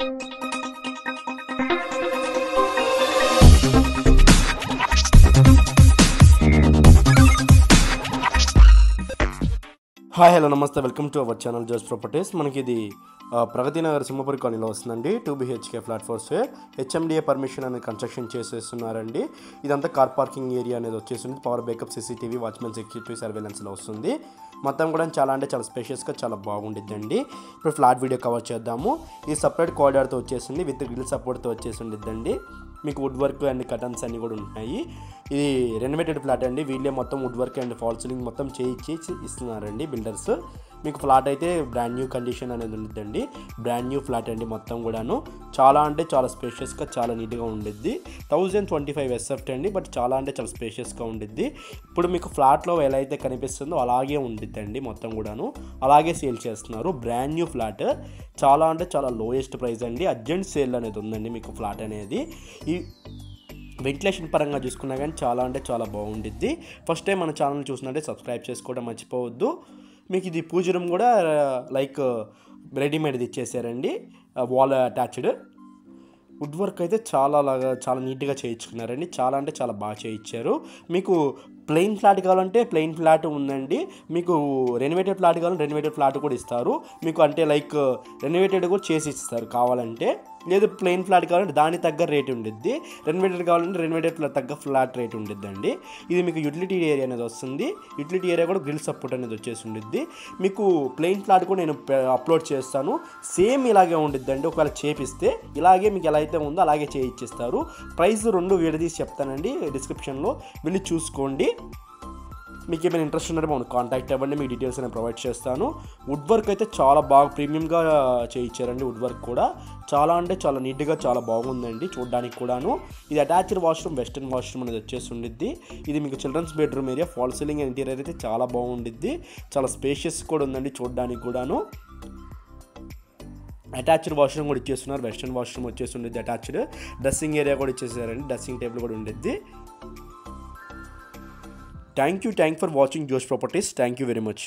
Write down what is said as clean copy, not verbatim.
Hi hello namaste, welcome to our channel Josh properties. మనకి ఇది ప్రగతి నగర్ సింహపురి కాలనీలో వస్తుందండి. 2 BHK flat for sale. HMDA permission అనేది కన్స్ట్రక్షన్ చేసేస్తున్నారండి. ఇదంతా కార్ పార్కింగ్ ఏరియా అనేది వచ్చేసింది. Power backup, CCTV, watchman security సర్వేలెన్స్లో వస్తుంది. మొత్తం కూడా చాలా అంటే చాలా స్పేషియస్గా చాలా బాగుండిద్దండి. ఇప్పుడు ఫ్లాట్ వీడియో కవర్ చేద్దాము. ఇది సపరేట్ కారిడార్తో వచ్చేసింది, విత్ గ్రిల్ సపోర్ట్తో వచ్చేసి ఉండిద్దండి. మీకు వుడ్ వర్క్ అండ్ కటన్స్ అన్నీ కూడా ఉంటాయి. ఇది రెనోవేటెడ్ ఫ్లాట్ అండి. వీళ్ళే మొత్తం wood work and fall ceiling మొత్తం చేయించి ఇస్తున్నారండి బిల్డర్స్. మీకు ఫ్లాట్ అయితే బ్రాండ్ న్యూ కండిషన్ అనేది ఉండిద్దండి. బ్రాండ్ న్యూ ఫ్లాట్ అండి. మొత్తం కూడాను చాలా అంటే చాలా స్పేషియస్గా చాలా నీట్గా ఉండిద్ది. 1025 SF అండి. బట్ చాలా అంటే చాలా స్పేషియస్గా ఉండిద్ది. ఇప్పుడు మీకు ఫ్లాట్లో ఎలా అయితే కనిపిస్తుందో అలాగే ఉండిద్దండి. మొత్తం కూడాను అలాగే సేల్ చేస్తున్నారు. బ్రాండ్ న్యూ ఫ్లాట్, చాలా అంటే చాలా లోయెస్ట్ ప్రైస్ అండి. అర్జెంట్ సేల్ అనేది ఉందండి మీకు ఫ్లాట్ అనేది. ఈ వెంటిలేషన్ పరంగా చూసుకున్నా కానీ చాలా అంటే చాలా బాగుండిద్ది. ఫస్ట్ టైం మన ఛానల్ చూసినట్టే సబ్స్క్రైబ్ చేసుకోవడం మర్చిపోవద్దు. మీకు ఇది పూజ రూమ్ కూడా లైక్ రెడీమేడ్ది ఇచ్చేసారండి. Wall attached. వుడ్ వర్క్ అయితే చాలా నీట్గా చేయించుకున్నారండి. చాలా అంటే చాలా బాగా చేయించారు. మీకు ప్లెయిన్ ఫ్లాట్ కావాలంటే ప్లెయిన్ ఫ్లాట్ ఉందండి. మీకు రెనోవేటెడ్ ఫ్లాట్ కావాలంటే రెనోవేటెడ్ ఫ్లాట్ కూడా ఇస్తారు. మీకు అంటే లైక్ రెనోవేటెడ్ కూడా చేసి ఇస్తారు కావాలంటే. లేదు ప్లెయిన్ ఫ్లాట్ కావాలంటే దానికి తగ్గ రేట్ ఉండిద్ది. రెనోవేటెడ్ కావాలంటే రెనోవేటెడ్ ఫ్లాట్ తగ్గ ఫ్లాట్ రేట్ ఉండిద్దండి. ఇది మీకు యూటిలిటీ ఏరియా అనేది వస్తుంది. యూటిలిటీ ఏరియా కూడా గ్రిల్ సపోర్ట్ అనేది వచ్చేసి ఉండిద్ది. మీకు ప్లెయిన్ ఫ్లాట్ కూడా నేను అప్లోడ్ చేస్తాను. సేమ్ ఇలాగే ఉండిద్దండి. ఒకవేళ చేపిస్తే ఇలాగే మీకు ఎలా అయితే ఉందో అలాగే చేయించేస్తారు. ప్రైస్ 2 విడదీసి చెప్తానండి డిస్క్రిప్షన్లో, వెళ్ళి చూసుకోండి. మీకు ఏమైనా ఇంట్రెస్ట్ ఉన్నట్టు మనం కాంటాక్ట్ అవ్వండి. మీకు డీటెయిల్స్ నేను ప్రొవైడ్ చేస్తాను. వుడ్ వర్క్ అయితే చాలా బాగా ప్రీమియంగా చేయించారండి. వుడ్ వర్క్ కూడా చాలా అంటే చాలా నీట్గా చాలా బాగుందండి చూడడానికి కూడాను. ఇది అటాచ్డ్ వాష్రూమ్, వెస్టర్న్ వాష్రూమ్ అనేది వచ్చేసి ఉండిద్ది. ఇది మీకు children's bedroom area. Fall ceiling interior అయితే చాలా బాగుండిద్ది. చాలా స్పేషియస్ కూడా ఉందండి చూడడానికి కూడాను. అటాచ్డ్ వాష్రూమ్ కూడా ఇచ్చేస్తున్నారు. వెస్టర్న్ వాష్రూమ్ వచ్చేసి ఉండిద్ది అటాచ్డ్. డ్రెస్సింగ్ ఏరియా కూడా ఇచ్చేసారండి. డ్రెస్సింగ్ టేబుల్ కూడా ఉండిద్ది. Thank you for watching Josh Properties. Thank you very much.